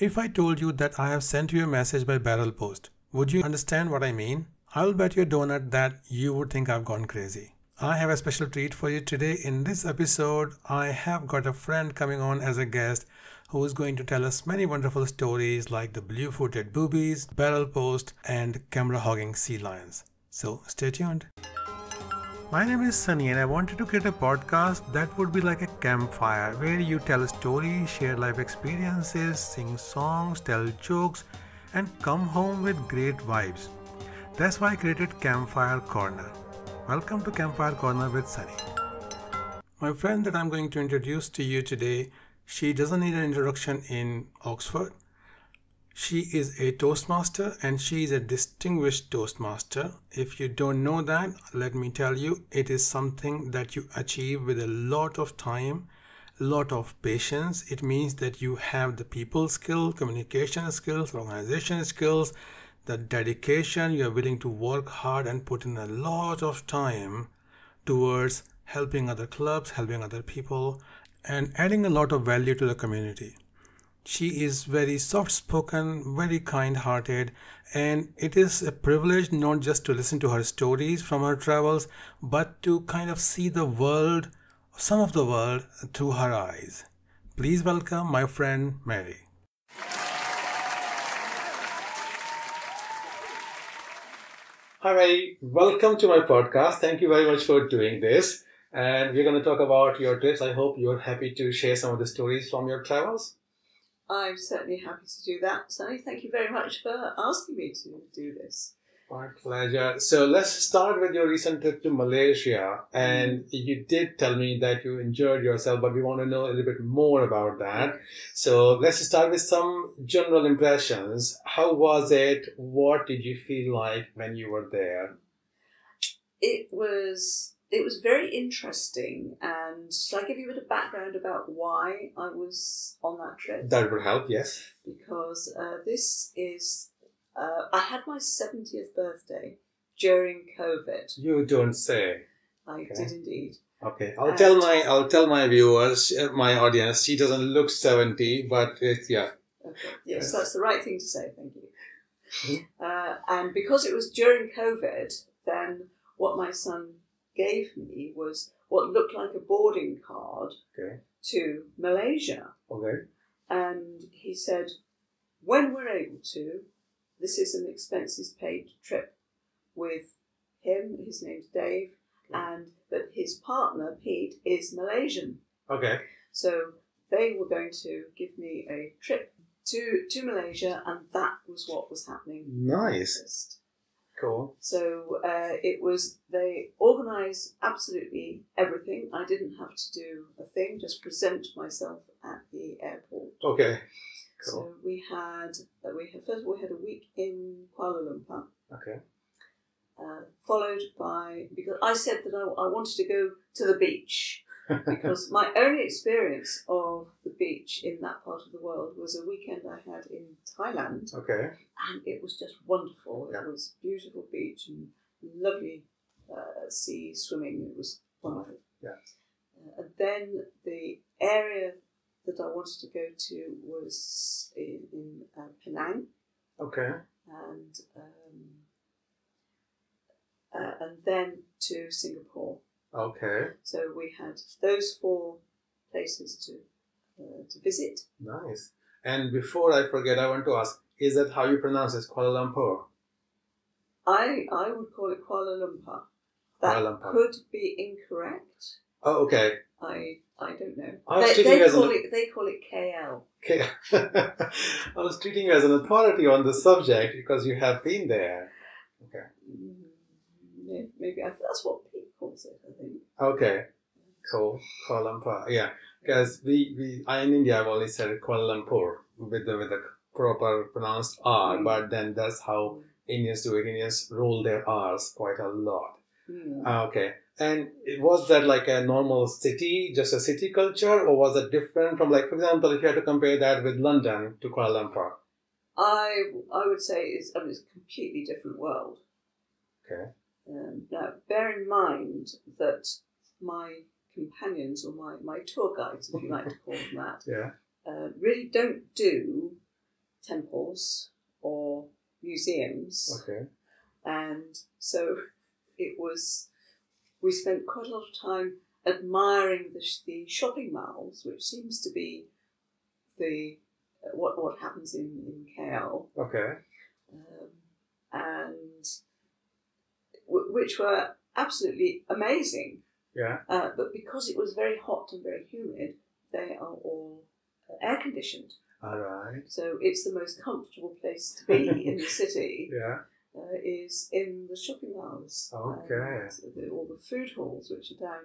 If I told you that I have sent you a message by barrel post, would you understand what I mean? I'll bet you a donut that you would think I've gone crazy. I have a special treat for you today. In this episode, I have got a friend coming on as a guest who is going to tell us many wonderful stories like the blue-footed boobies, barrel post, and camera-hogging sea lions. So stay tuned. My name is Sunny and I wanted to create a podcast that would be like a campfire where you tell a story, share life experiences, sing songs, tell jokes, and come home with great vibes. That's why I created Campfire Corner. Welcome to Campfire Corner with Sunny. My friend that I'm going to introduce to you today, she doesn't need an introduction in Oxford. She is a Toastmaster and she is a distinguished Toastmaster. If you don't know that, let me tell you, it is something that you achieve with a lot of time, a lot of patience. It means that you have the people skill, communication skills, organization skills, the dedication. You are willing to work hard and put in a lot of time towards helping other clubs, helping other people, and adding a lot of value to the community. She is very soft-spoken, very kind-hearted, and it is a privilege not just to listen to her stories from her travels, but to kind of see the world, some of the world, through her eyes. Please welcome my friend Mary. Hi Mary, welcome to my podcast. Thank you very much for doing this. And we're going to talk about your trips. I hope you're happy to share some of the stories from your travels. I'm certainly happy to do that, Sunny. Thank you very much for asking me to do this. My pleasure. So let's start with your recent trip to Malaysia. And you did tell me that you enjoyed yourself, but we want to know a little bit more about that. So let's start with some general impressions. How was it? What did you feel like when you were there? It was very interesting, and shall I give you a bit of background about why I was on that trip? That would help, yes. Because this is, I had my 70th birthday during COVID. You don't say. I did indeed. Okay, I'll tell my viewers, my audience, she doesn't look 70, but it's, yeah. Okay, yes, that's the right thing to say, thank you. And because it was during COVID, then what my son gave me was what looked like a boarding card to Malaysia. Okay. And he said, when we're able to, this is an expenses paid trip with him, his name's Dave, and that his partner, Pete, is Malaysian. Okay. So they were going to give me a trip to Malaysia, and that was what was happening. Nice. Cool. So they organised absolutely everything. I didn't have to do a thing, just present myself at the airport. Okay. Cool. So we had first of all we had a week in Kuala Lumpur. Okay. Followed by, because I said that I wanted to go to the beach because my only experience of the beach in that part of the world was a weekend I had in Thailand. Okay. And it was just wonderful. Yeah. It was beautiful beach and lovely sea swimming. It was wonderful. Yeah. And then the area that I wanted to go to was in Penang. Okay. And then to Singapore. Okay. So we had those 4 places to visit. Nice. And before I forget, I want to ask, is that how you pronounce it, Kuala Lumpur? I would call it Kuala Lumpur. That Kuala Lumpur. could be incorrect. Oh, okay. I don't know. They call it KL. Okay. I was treating you as an authority on the subject because you have been there. Okay. Maybe that's what Pete calls it, I think. Okay. Cool. Kuala Lumpur. Yeah. Because in India, I've always said Kuala Lumpur with the proper pronounced R, but then that's how Indians do it. Indians roll their R's quite a lot. Okay. And was that like a normal city, just a city culture, or was it different from, like, for example, if you had to compare that with London to Kuala Lumpur? I would say it's a completely different world. Okay. Now, bear in mind that my companions, or my tour guides, if you like to call them that, really don't do temples or museums. Okay. And so we spent quite a lot of time admiring the shopping malls, which seems to be what happens in KL. Okay. And which were absolutely amazing. Yeah. But because it was very hot and very humid, they are all air conditioned. All right. So it's the most comfortable place to be in the city. Yeah. Is in the shopping malls. Okay. All the food halls, which are down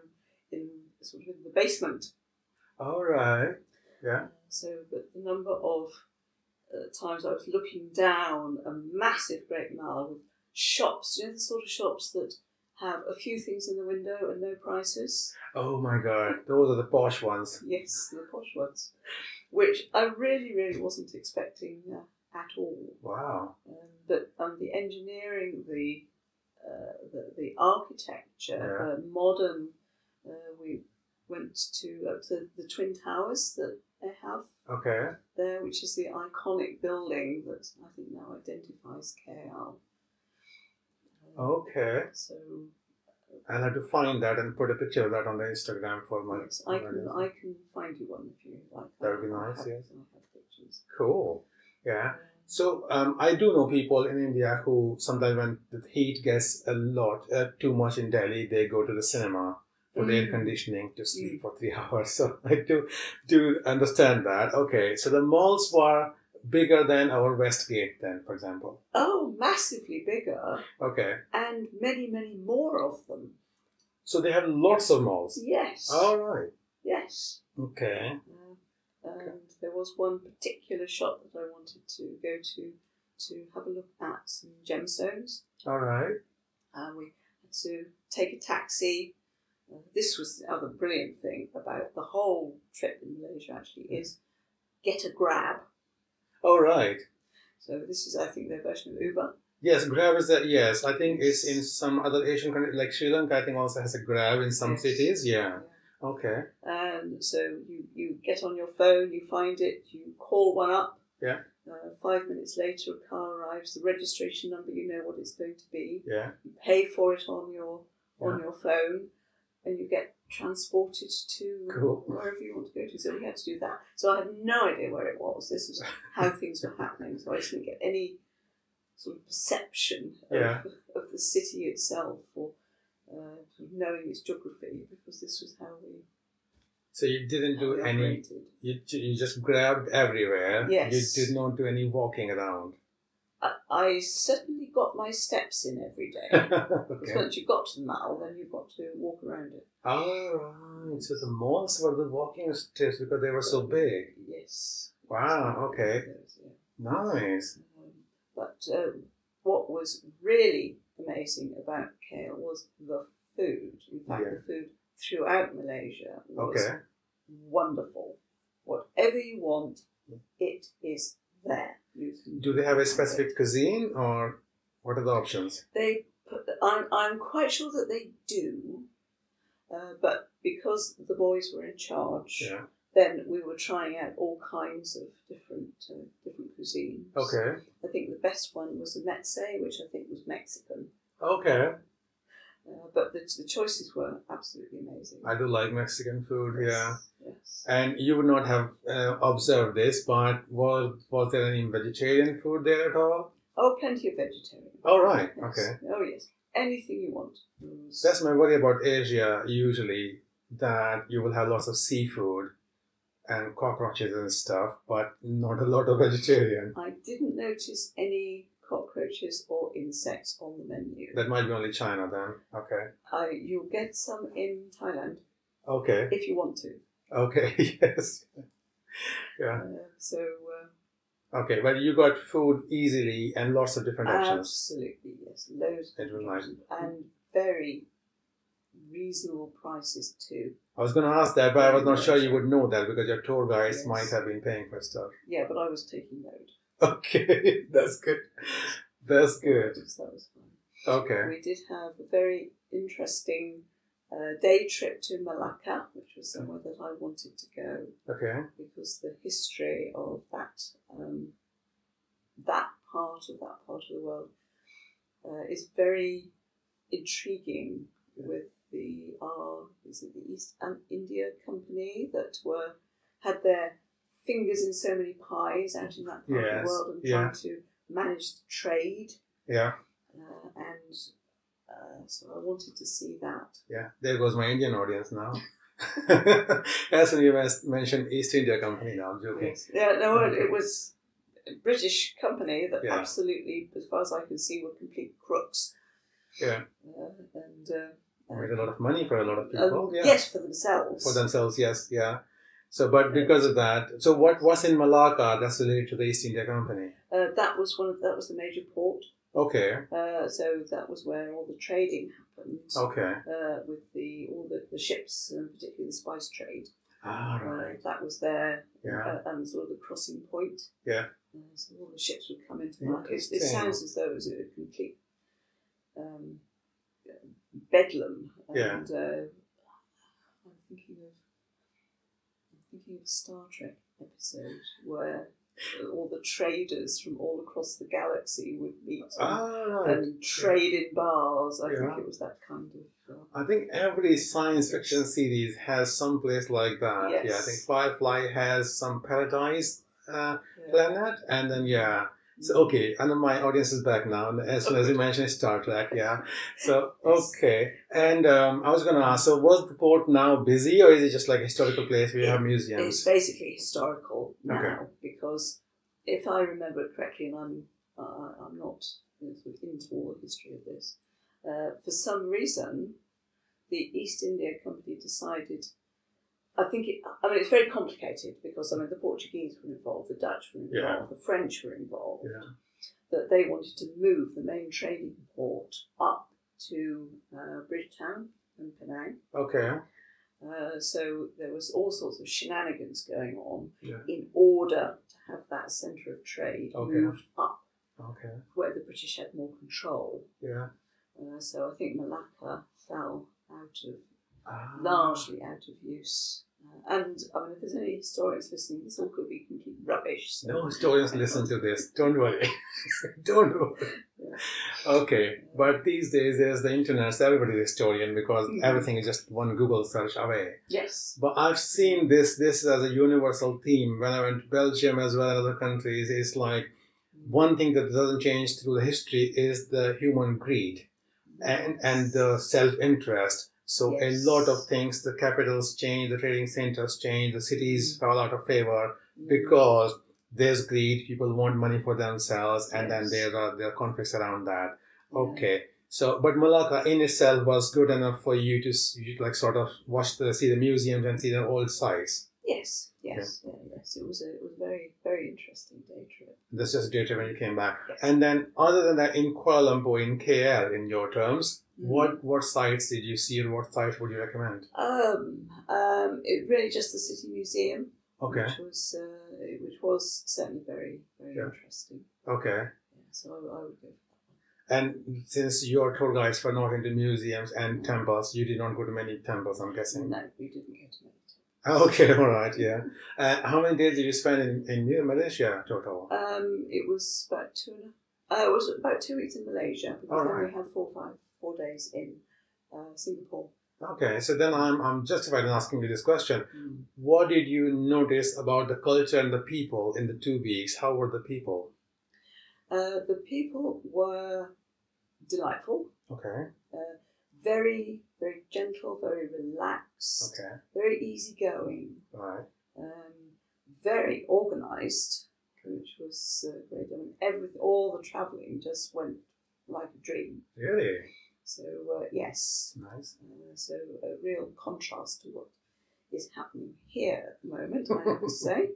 in sort of in the basement. All right. Yeah. But the number of times I was looking down a massive great mall with shops, the sort of shops that have a few things in the window and no prices. Oh my God, those are the posh ones. Yes, the posh ones, which I really, really wasn't expecting at all. Wow. But the engineering, the architecture, modern. We went to the Twin Towers that they have there, which is the iconic building that I think now identifies KL. Okay. So I'll have to find that and put a picture of that on the Instagram for my. Yes, I can find you one if you like. That would be nice. Yes. I'll have pictures. Cool. Yeah. So I do know people in India who sometimes when the heat gets a lot too much in Delhi, they go to the cinema for the air conditioning to sleep for 3 hours. So I do understand that. Okay. So the malls were bigger than our West Gate then, for example. Oh, massively bigger. Okay. And many, many more of them. So they have lots of malls. Yes. All right. Yes. Okay. And there was one particular shop that I wanted to go to have a look at some gemstones. All right. We had to take a taxi. This was the other brilliant thing about the whole trip in Malaysia actually is get a Grab. All right. So this is, I think, their version of Uber. Yes, Grab is that. Yes, I think it's in some other Asian countries, like Sri Lanka. I think also has a Grab in some cities. Yeah. Okay. And so you get on your phone, you find it, you call one up. Yeah. 5 minutes later, a car arrives. The registration number, you know what it's going to be. Yeah. You pay for it on your phone, and you get transported to wherever you want to go to. So we had to do that. So I had no idea where it was. This was how things were happening. So I didn't get any sort of perception of the city itself or sort of knowing its geography, because this was how we. So you didn't do any. You just grabbed everywhere. Yes. You did not do any walking around. I certainly got my steps in every day. Because once you got to the mall, then you've got to walk around it. Oh, right. So the malls were the walking steps because they were so big. Yes. Wow. Okay. Nice. But what was really amazing about KL was the food. In fact, the food throughout Malaysia was wonderful. Whatever you want, it is there. Do they have a specific cuisine, or what are the options? I'm quite sure that they do, but because the boys were in charge, then we were trying out all kinds of different cuisines. Okay. I think the best one was the metse, which I think was Mexican. Okay. But the choices were absolutely amazing. I do like Mexican food, Yes. And you would not have observed this, but was there any vegetarian food there at all? Oh, plenty of vegetarian. Oh, right. Yes. Okay. Oh, yes. Anything you want. That's my worry about Asia, usually, that you will have lots of seafood and cockroaches and stuff, but not a lot of vegetarian. I didn't notice any cockroaches or insects on the menu. That might be only China then. Okay. You'll get some in Thailand. Okay. If you want to. Okay. Yes. Yeah. Okay, but you got food easily and lots of different options. Absolutely, yes. Loads of different options. And very reasonable prices too. I was going to ask that, but I was not sure you would know that because your tour guides might have been paying for stuff. Yeah, but I was taking note. Okay, that's good. That's good. So that was fun. Okay. We did have a very interesting day trip to Malacca, which was somewhere that I wanted to go. Okay. Because the history of that that part of the world is very intriguing with the East India Company that had their fingers in so many pies out in that part of the world and trying to manage the trade. Yeah. So I wanted to see that. Yeah, there goes my Indian audience now. As when you mentioned East India Company now, I'm joking. Yes. Yeah, no, it was a British company that absolutely, as far as I can see, were complete crooks. Yeah. Made a lot of money for a lot of people. Yes, for themselves. For themselves, yes, yeah. So, but because of that, so what was in Malacca that's related to the East India Company? That was the major port. Okay. So that was where all the trading happened. Okay. With all the ships, and particularly the spice trade. Ah, right. That was there. Yeah. And sort of the crossing point. Yeah. So all the ships would come into Malacca. It sounds as though it was a complete bedlam. And I'm thinking of a Star Trek episode where all the traders from all across the galaxy would meet and trade in bars. I think it was that kind of... I think every science fiction series has some place like that. Yes. Yeah, I think Firefly has some paradise planet, and then so okay, and then my audience is back now, and as soon as you mentioned Star Trek, so okay, and I was going to ask, so was the port now busy, or is it just like a historical place where you have museums? It's basically historical now, because if I remember it correctly, and I'm not into all the history of this, for some reason, the East India Company decided. It's very complicated because the Portuguese were involved, the Dutch were involved, the French were involved. Yeah. That they wanted to move the main trading port up to Bridgetown and Penang. Okay. So there was all sorts of shenanigans going on in order to have that centre of trade moved up, where the British had more control. Yeah. So I think Malacca fell largely out of use. And if there's any historians listening, this all could be complete rubbish. So. No historians listen to this. Don't worry. Don't worry. Yeah. Okay, but these days there's the internet, so everybody's a historian because everything is just one Google search away. Yes. But I've seen this as a universal theme when I went to Belgium as well as other countries. It's like one thing that doesn't change through the history is the human greed and the self-interest. So a lot of things, the capitals change, the trading centers change, the cities fell out of favor because there's greed, people want money for themselves, and then there are conflicts around that. Okay, so but Malacca in itself was good enough for you to sort of see the museums and see the old sites. Yes. It was a very, very interesting day trip. That's just a day trip when you came back. Yes. And then other than that, in Kuala Lumpur, in KL, in your terms, what sites did you see, and what sites would you recommend? It really just the City Museum. Okay. Which was certainly very, very interesting. Okay. Yeah, so I would go for that one. And since your tour guides were not into museums and temples, you did not go to many temples, I'm guessing. No, we didn't go to many temples. Okay, all right, yeah. How many days did you spend in Malaysia total? It was about 2 weeks in Malaysia, because then we had 4 days in Singapore. Okay, so then I'm justified in asking you this question. What did you notice about the culture and the people in the 2 weeks? How were the people? The people were delightful. Okay. Very, very gentle, very relaxed. Okay. Very easygoing. Right. Very organised, which was great. All the travelling just went like a dream. Really? So, yes. Nice. So, a real contrast to what is happening here at the moment, I have to say.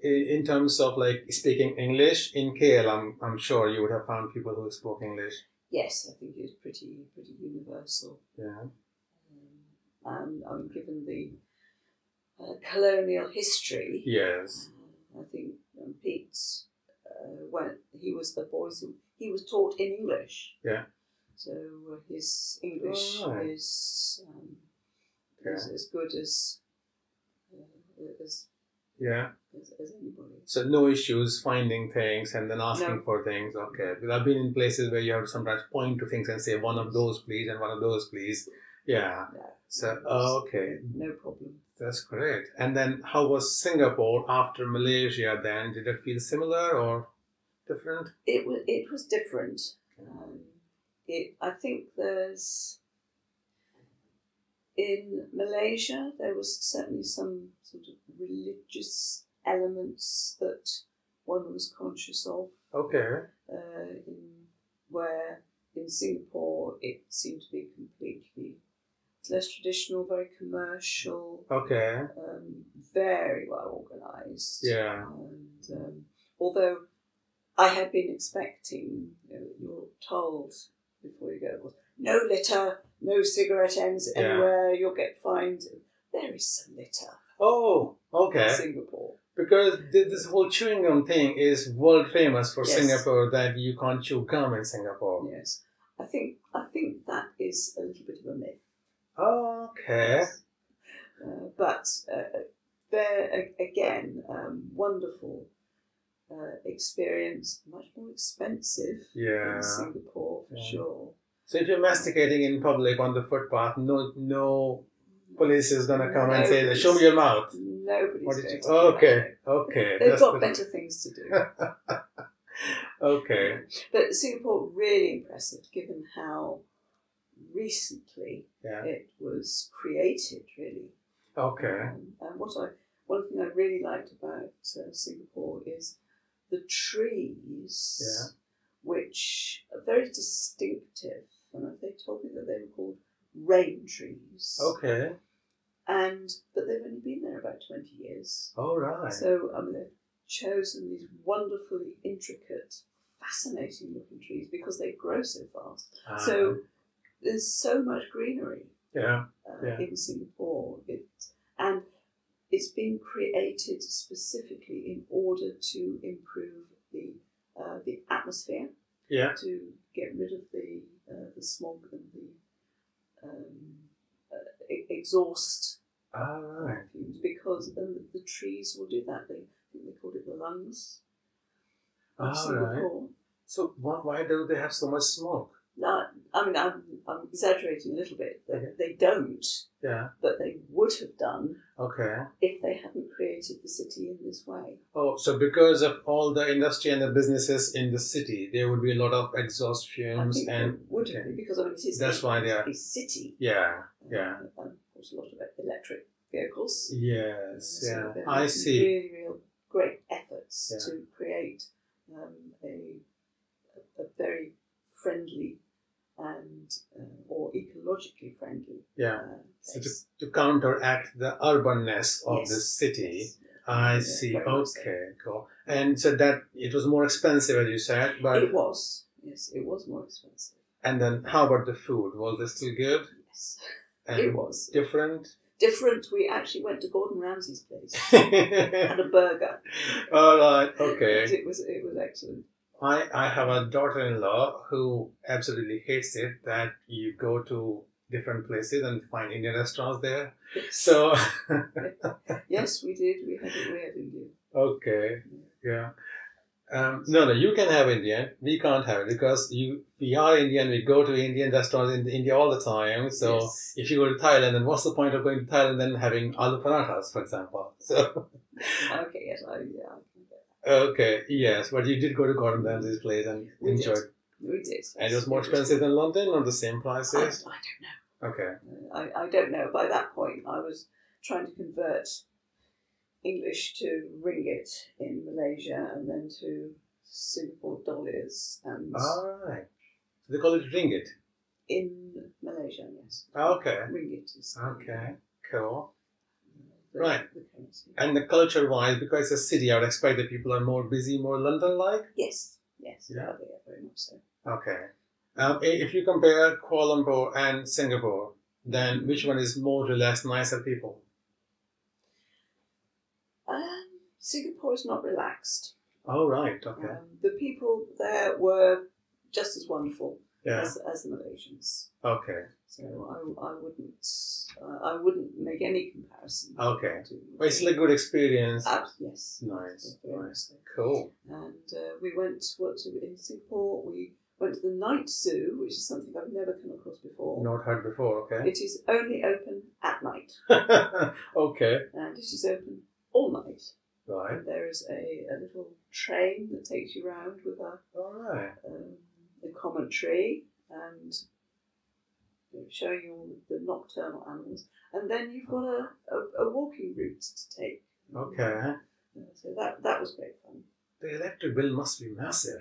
In terms of speaking English in KL, I'm sure you would have found people who spoke English. Yes, I think it was pretty universal. Yeah. Given the colonial history. Yes. I think Pete, when he was the boy, he was taught in English. Yeah. So his English is as good as Yeah. as anybody. So no issues finding things and then asking No. for things. Okay. Because I've been in places where you have to sometimes point to things and say one of those please and one of those please. Yeah. No, So no, okay. no problem. That's great. And then how was Singapore after Malaysia then? Did it feel similar or different? It was different. I think in Malaysia there was certainly some sort of religious elements that one was conscious of. Okay. Where in Singapore it seemed to be completely less traditional, very commercial. Okay. Very well organised. Yeah. And although I had been expecting, you're told before you go, no litter, no cigarette ends anywhere, you'll get fined. There is some litter. Oh, okay. In Singapore. Because this whole chewing gum thing is world famous for Yes. Singapore, that you can't chew gum in Singapore. Yes. I think that is a little bit of a myth. Okay. But there again, wonderful experience, much more expensive in Singapore for sure. So if you're masticating in public on the footpath, no police is gonna come and say, "Show me your mouth." Nobody's going to do Okay, that. okay. They've got better things to do. Okay. But Singapore really impressive, given how recently it was created, really. Okay. And one thing I really liked about Singapore is the trees, which are very distinctive. And they told me that they were called rain trees. Okay. But they've only been there about 20 years. Oh, right. So they've chosen these wonderfully intricate, fascinating looking trees because they grow so fast. So there's so much greenery in Singapore. And it's been created specifically in order to improve the atmosphere, to get rid of the smog and the exhaust fumes, because the trees will do that. I think they called it the lungs of Singapore. So why do they have so much smoke? Now, I mean, I'm exaggerating a little bit. They don't, but they would have done if they hadn't created the city in this way. Oh, so because of all the industry and the businesses in the city, there would be a lot of exhaust fumes. I think there would have been, because it is a city. And of course, a lot of electric vehicles. Yes, So I see. Really, real great efforts to create a very friendly and or ecologically friendly. So to counteract the urbanness of the city. Yes. I see. Okay, cool. And so that it was more expensive, as you said, but it was. Yes, it was more expensive. And then how about the food? Was it still good? Yes, and it was different. We actually went to Gordon Ramsay's place. Had a burger. All right. Okay. It was excellent. I have a daughter-in-law who absolutely hates it that you go to different places and find Indian restaurants there. So yes, we did. We had Indian. Okay. Yeah. No, you can have Indian. We can't have it because we are Indian. We go to Indian restaurants in India all the time. So if you go to Thailand, then what's the point of going to Thailand and having aloo parathas, for example? So okay, yes, I can get that. Okay, yes, but you did go to Gordon Ramsay's place and enjoyed. We did. And it was more expensive than London, or the same prices? I don't know. Okay. I don't know. By that point, I was trying to convert English to ringgit in Malaysia and then to Singapore dollars. And all right. So they call it ringgit? In Malaysia, yes. Okay. Ringgit is. Okay, cool. Right. And the culture-wise, because it's a city, I would expect that people are more busy, more London-like? Yes. Yeah, very much so. Okay. If you compare Kuala Lumpur and Singapore, then which one is more relaxed, nicer people? Singapore is not relaxed. Oh, right. Okay. The people there were just as wonderful Yeah. as the Malaysians. Okay. So I wouldn't make any comparison. Okay. To, Well, it's like a good experience. Yes. Nice. Very Nice. nice. Cool. And we went in Singapore. We went to the night zoo, which is something I've never come across before. Not heard before. Okay. It is only open at night. Okay. And it is open all night. Right. And there is a little train that takes you round with All right. a commentary and showing you all the nocturnal animals. And then you've got a walking route to take. Okay. So that was great fun. The electric bill must be massive.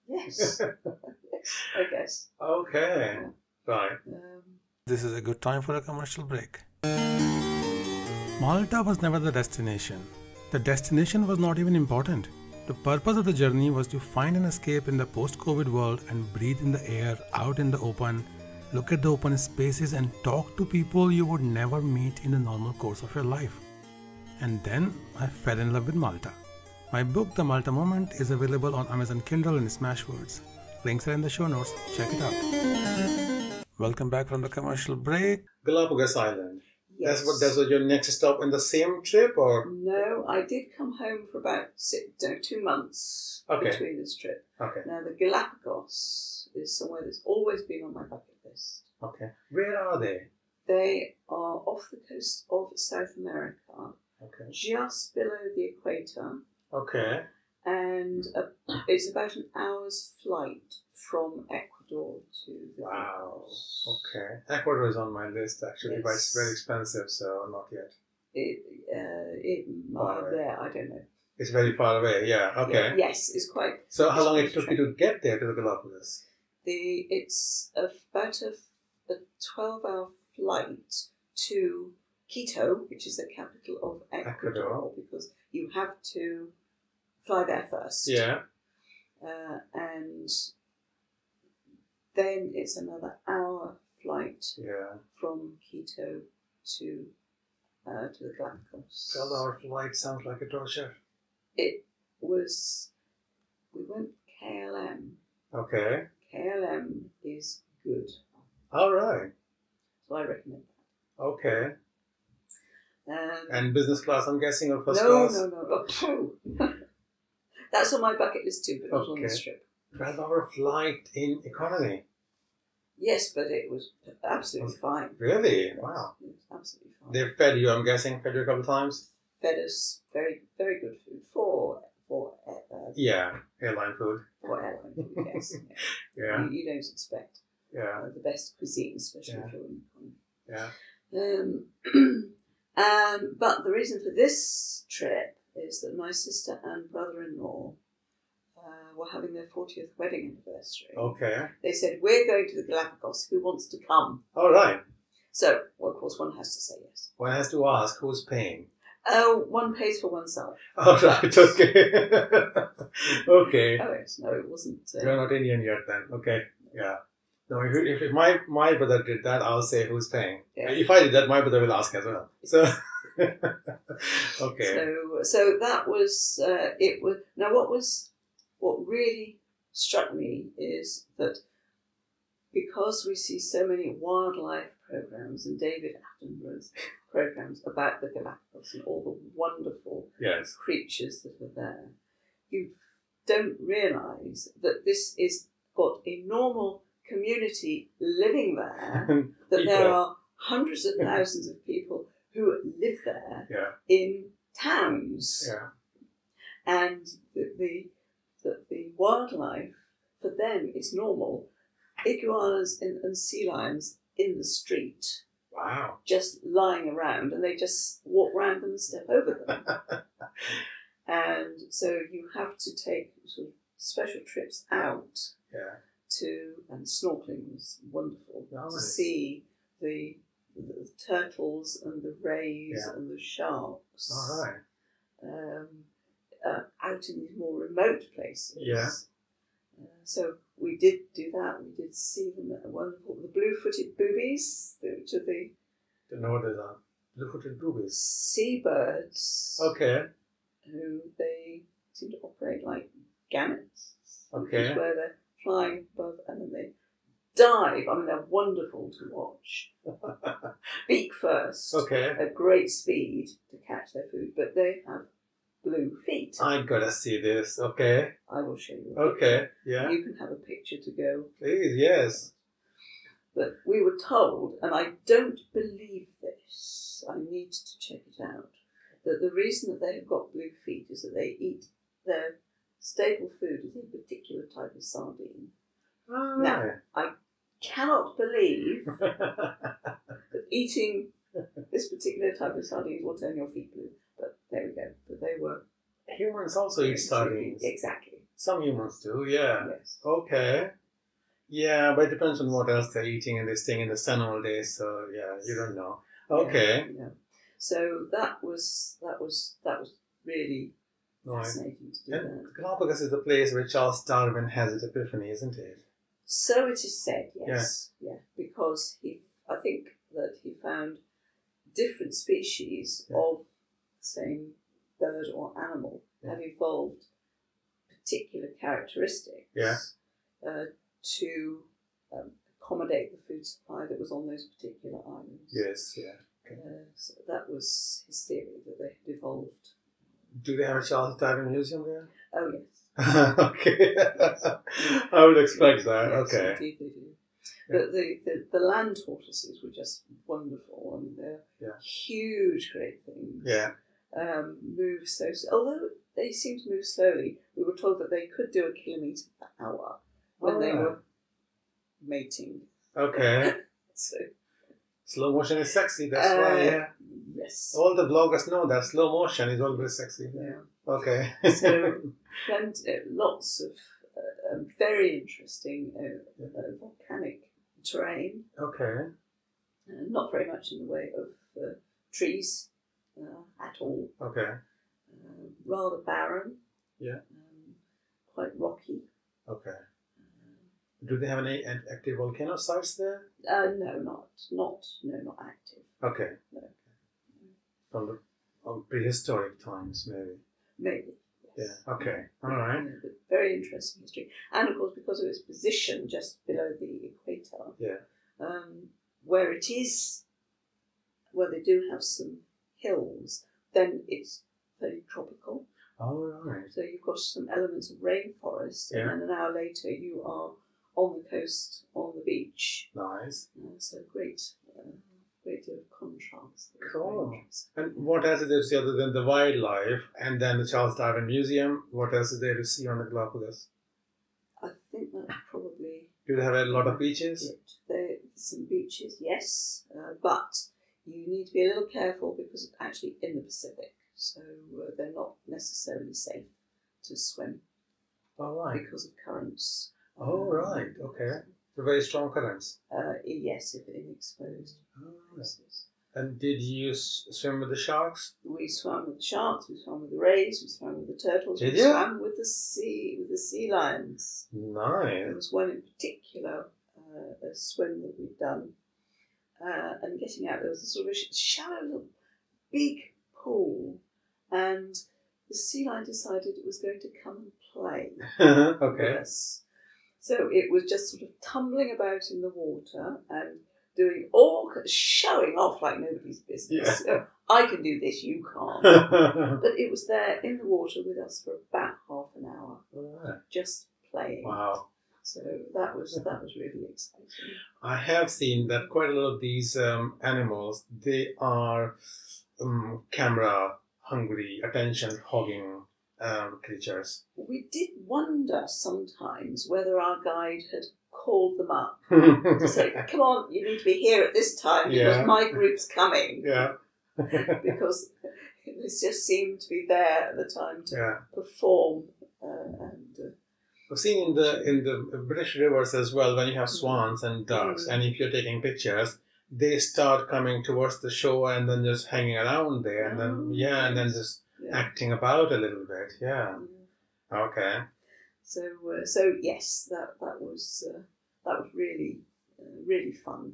Yes. I guess. Okay. Right. This is a good time for a commercial break. Malta was never the destination. The destination was not even important. The purpose of the journey was to find an escape in the post-COVID world and breathe in the air, out in the open, look at the open spaces and talk to people you would never meet in the normal course of your life. And then I fell in love with Malta. My book, The Malta Moment, is available on Amazon Kindle and Smashwords. Links are in the show notes. Check it out. Welcome back from the commercial break. Galapagos Island. Yes. That's what your next stop in the same trip, or? No, I did come home for about 2 months Okay. between this trip. Okay. Now, the Galapagos is somewhere that's always been on my bucket list. Okay. Where are they? They are off the coast of South America, Okay. just below the equator, Okay. and it's about an hour's flight from Ecuador to the Wow. Galapagos. Okay. Ecuador is on my list actually, but it's Yes. very expensive, so not yet. It might Alright. there, I don't know. It's very far away. Yeah. Okay. Yeah, yes, it's quite. So how it's long quite it took a you to get there to the Galapagos? It's about a 12-hour flight to Quito, which is the capital of Ecuador, because you have to fly there first. Yeah. And then it's another hour flight Yeah. from Quito to the Galapagos. 12-hour flight sounds like a torture. It was. We went KLM. Okay. KLM is good, All right. so I recommend Okay. that. And business class, I'm guessing, or first No. class? Oh, phew. That's on my bucket list too, but not on this Okay. trip. 12-hour flight in economy. Yes, but it was absolutely fine. Really? Yes, Wow. it was absolutely fine. They fed you, I'm guessing, fed you a couple of times? Fed us very, very good food for Yeah. Airline food. airline food. Yes, Yeah. you don't expect Yeah. the best cuisine, especially Yeah. if you're in economy. Yeah. But the reason for this trip is that my sister and brother-in-law were having their 40th wedding anniversary. Okay. They said, we're going to the Galapagos, who wants to come? All right. So, well, of course, one has to say yes. One has to ask who's paying. One pays for oneself. All right. Okay. Okay. Oh, yes, no, it wasn't. You're not Indian yet then. Okay. Yeah. No, if my brother did that, I'll say who's paying. Yeah. If I did that, my brother will ask as well. So, okay. So that was it. Was now what really struck me is that because we see so many wildlife programs and David Attenborough's programs about the Galapagos and all the wonderful Yes. creatures that are there, you don't realise that this is got a normal community living there, that there People. are hundreds of thousands of people who live there Yeah. in towns, Yeah. and the wildlife for them is normal. Iguanas and sea lions in the street, Wow. just lying around, and they just walk around them and step over them. And so you have to take sort of special trips out Yeah. and snorkeling was wonderful to Nice. see the turtles and the rays Yeah. and the sharks. All right. Out in these more remote places. Yeah. So we did do that. We did see them at wonderful. The blue-footed boobies, which are the Don't know what those are. Blue-footed boobies. seabirds. Okay. Who they seem to operate like gannets. Okay. Where they're flying above, and then they dive. I mean, they're wonderful to watch. Beak first, Okay. at great speed to catch their food, but they have blue feet. I gotta see this. Okay. I will show you. Okay. Yeah. You can have a picture to go. Please. Yes. But we were told, and I don't believe this, I need to check it out, that the reason that they have got blue feet is that they eat their staple food is a particular type of sardine. All Now, right. I cannot believe that eating this particular type of sardines will turn your feet blue. But there we go. But they were. Humans also eat sardines. Exactly. Some humans do, yeah. Yes. Okay. Yeah, but it depends on what else they're eating, and they're staying in the sun all day, so yeah, you don't know. Okay. Yeah. So that was really Right. fascinating to do that. And Galapagos is the place where Charles Darwin has his epiphany, isn't it? So it is said, yes. Yeah. Because I think that he found different species of the same bird or animal have evolved particular characteristics to accommodate the food supply that was on those particular islands. Yes, yeah. Okay. So that was his theory, that they had evolved. Do they have a Charles Darwin museum there? Oh, yes. Okay. I would expect that. Yes, Okay. indeed they do. But the land tortoises were just wonderful. I mean, they're huge, great things. Yeah. Move so although they seem to move slowly, we were told that they could do 1 kilometre per hour when they were mating. Okay. So Slow motion is sexy, that's why, yeah. Yes. All the bloggers know that slow motion is always sexy. Yeah. Okay. So lots of very interesting volcanic terrain. Okay. Not very much in the way of trees at all. Okay. Rather barren. Yeah. Quite rocky. Okay. Do they have any active volcano sites there? No, not active. Okay. No. From prehistoric times, maybe. Maybe. Yes. Yeah. Okay. All right. Yeah, but very interesting history, and of course because of its position just below the equator. Yeah. Where it is, where they do have some hills, then it's very tropical. All right. So you've got some elements of rainforest, and then an hour later you are on the coast, on the beach. Nice. So great deal of contrast. Cool. And what else is there to see other than the wildlife and then the Charles Darwin Museum? What else is there to see on the Galapagos? I think that's probably. Do they have a lot of beaches? There's some beaches, yes, but you need to be a little careful because it's actually in the Pacific, so they're not necessarily safe to swim. All right. Because of currents. Oh, right. Okay. So very strong currents. Yes, if in exposed places. And did you swim with the sharks? We swam with the sharks, we swam with the rays, we swam with the turtles, Did we you? swam with the sea lions. Nice. There was one in particular, a swim that we'd done, and getting out there was a sort of a shallow little big pool, and the sea lion decided it was going to come and play Okay. with us. So it was just sort of tumbling about in the water and doing showing off like nobody's business. Yeah. I can do this, you can't. But it was there in the water with us for about half an hour, Right. just playing. Wow. So that was really exciting. I have seen that quite a lot of these animals, they are camera hungry, attention hogging creatures. We did wonder sometimes whether our guide had called them up to say, come on, you need to be here at this time because my group's coming. Yeah. Because they just seemed to be there at the time to perform. I've seen in the British rivers as well, when you have swans and ducks, and if you're taking pictures, they start coming towards the shore and then just hanging around there, and then just acting about a little bit. Yeah. Okay. So yes, that was really really fun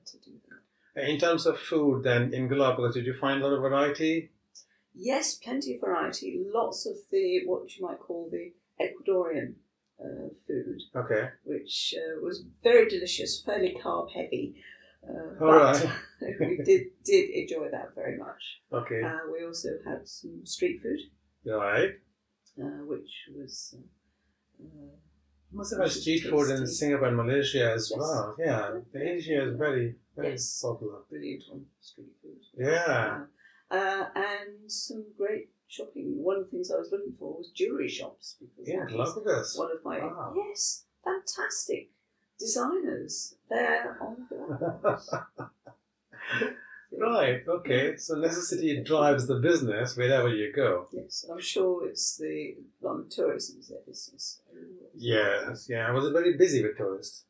to do that. In terms of food, then in Galapagos, did you find a lot of variety? Yes, plenty of variety. Lots of the what you might call the Ecuadorian food, Okay. which was very delicious, fairly carb heavy. All But right. we did enjoy that very much. Okay. We also had some street food, Right. which was You must have had which is street food in tasty. Singapore and Malaysia as Yes. well. Yeah. Asia is very, very Yes. popular. brilliant on street food. Yeah. And some great shopping. One of the things I was looking for was jewellery shops, because Yeah, that is Galapagos. one of my Wow. yes, fantastic designers there on Galapagos. Right, okay. So necessity drives the business wherever you go. Yes, I'm sure it's the tourism is their business. Yes, yeah. Was it very busy with tourists?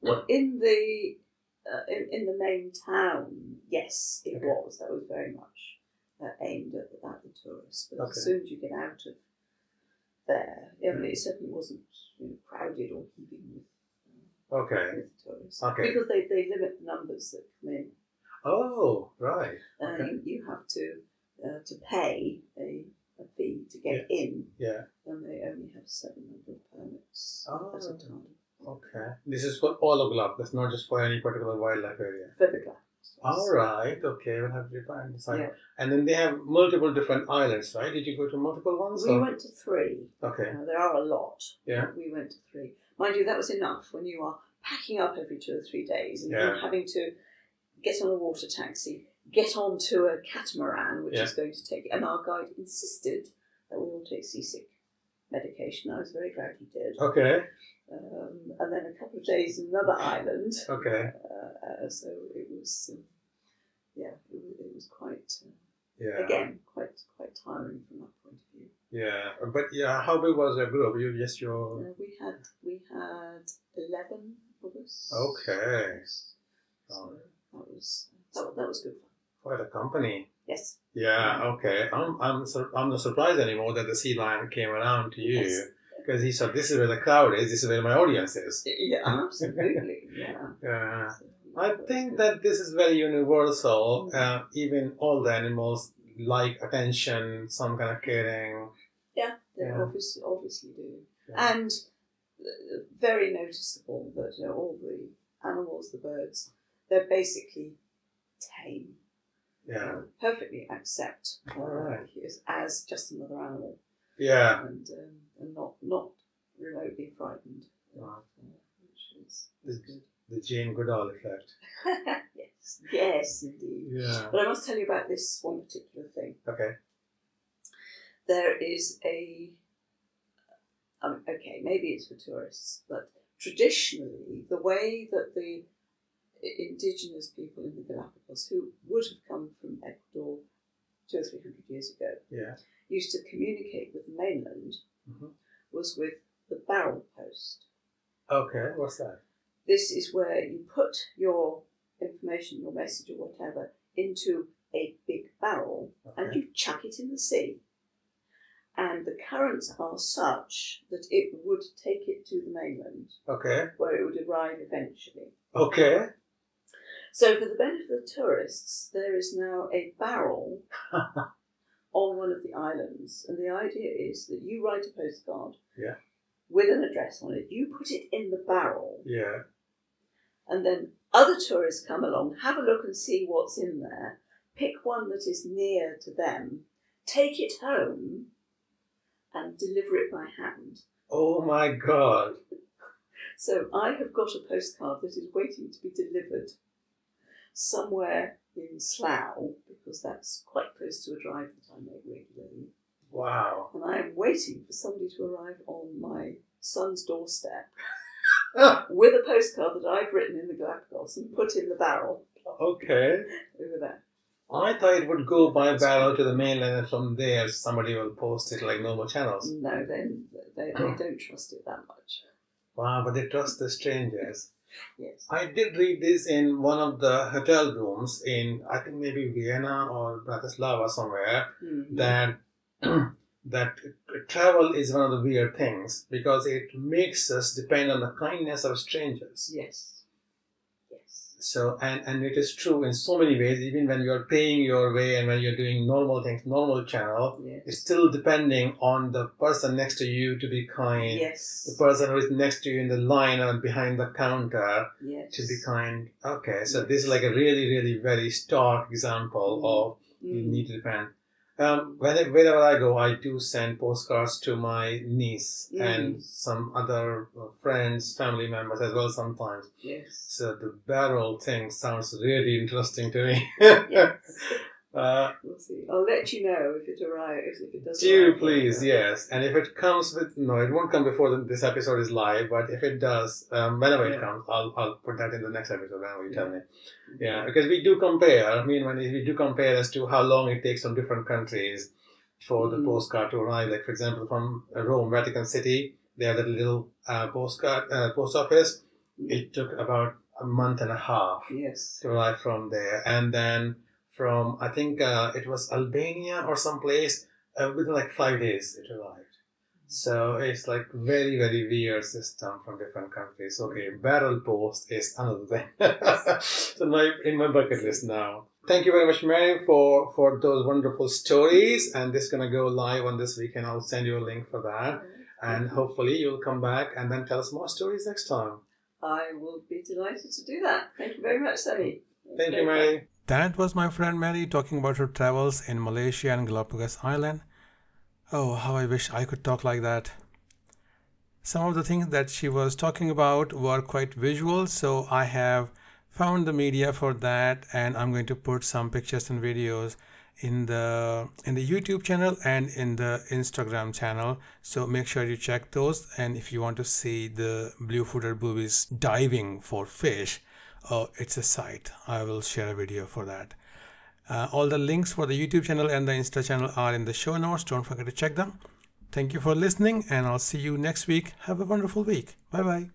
Well, in the main town, yes, it Okay. was. That was very much aimed at the tourists. But Okay. as soon as you get out of there, I mean, it certainly wasn't crowded or heaving Okay. with tourists. Okay. Because they limit the numbers that come in. Oh, right. Okay. You have to pay a fee to get in, Yeah. and they only have a certain number of permits at a time. Okay. This is for all of Galapagos, not just for any particular wildlife area. For the glass. All right. Okay. We'll have to decide. Yeah. And then they have multiple different islands, right? Did you go to multiple ones? We or? went to 3. Okay. There are a lot. Yeah. But we went to 3. Mind you, that was enough when you are packing up every 2 or 3 days and you're having to get on a water taxi, get onto a catamaran, which is going to take. And our guide insisted that we all take seasick medication. I was very glad he did. Okay. And then a couple of days in another island. Okay. So it was, it was quite, Yeah. again, quite tiring from that point of view. Yeah. But yeah, how big was your group? You just your. We had 11 of us. Okay. So that was good fun. Quite a company. Yes. Yeah. Okay. I'm not surprised anymore that the sea lion came around to you. Yes. Because he said, this is where the crowd is, this is where my audience is. Yeah, absolutely. Yeah. So, I think that this is very universal. Even all the animals like attention, some kind of caring. Yeah, they obviously do. Yeah. And very noticeable that all the animals, the birds, they're basically tame. Yeah. Perfectly accept All right. as just another animal. Yeah. And not remotely frightened. Wow. Which is The- good. The Jane Goodall effect. Yes, indeed. Yeah. But I must tell you about this one particular thing. Okay. There is okay, maybe it's for tourists, but traditionally, the way that the indigenous people in the Galapagos, who would have come from Ecuador 200 or 300 years ago, used to communicate with the mainland, was with the barrel post. Okay, what's that? This is where you put your information, your message or whatever, into a big barrel and you chuck it in the sea. And the currents are such that it would take it to the mainland, where it would arrive eventually. Okay. So for the benefit of the tourists, there is now a barrel on one of the islands. And the idea is that you write a postcard with an address on it. You put it in the barrel. Yeah. And then other tourists come along, have a look and see what's in there, pick one that is near to them, take it home, and deliver it by hand. Oh my God. So I have got a postcard that is waiting to be delivered somewhere in Slough, because that's quite close to a drive that I make regularly. Wow. And I am waiting for somebody to arrive on my son's doorstep with a postcard that I've written in the Galapagos and put in the barrel. Okay. Over there. I thought it would go by barrel to the mainland and from there somebody will post it like normal channels. No, they don't trust it that much. Wow, but they trust the strangers. Yes. I did read this in one of the hotel rooms in, I think maybe Vienna or Bratislava somewhere, that that travel is one of the weird things because it makes us depend on the kindness of strangers. Yes. Yes. So, and it is true in so many ways, even when you're paying your way and when you're doing normal things, normal channel, Yes. it's still depending on the person next to you to be kind. Yes. The person who is next to you in the line or behind the counter Yes. to be kind. Okay, so Yes. this is like a really, really very stark example of you need to depend. Wherever I go, I do send postcards to my niece and some other friends, family members as well sometimes. Yes. So the barrel thing sounds really interesting to me. Yes. We'll see. I'll let you know if it arrives. If it does. Do please, yes. And if it comes with no, it won't come before this episode is live. But if it does, whenever it comes, I'll put that in the next episode. Whenever you tell me. Yeah, because we do compare. I mean, when we do compare as to how long it takes from different countries for the postcard to arrive. Like for example, from Rome, Vatican City, they have that little post office. It took about a month and a half to arrive from there, and then from I think it was Albania or someplace within like 5 days it arrived. So it's like very, very weird system from different countries. Okay, barrel post is another thing. So in my bucket list now. Thank you very much, Mary, for those wonderful stories. And this is gonna go live on this weekend. I'll send you a link for that. And hopefully you'll come back and then tell us more stories next time. I will be delighted to do that. Thank you very much, Sunny. Thank you, Mary. That was my friend Mary talking about her travels in Malaysia and Galapagos Island. Oh, how I wish I could talk like that. Some of the things that she was talking about were quite visual, so I have found the media for that, and I'm going to put some pictures and videos in the YouTube channel and in the Instagram channel. So make sure you check those, and if you want to see the blue-footed boobies diving for fish, oh, it's a sight. I will share a video for that. All the links for the YouTube channel and the Insta channel are in the show notes. Don't forget to check them. Thank you for listening, and I'll see you next week. Have a wonderful week. Bye-bye.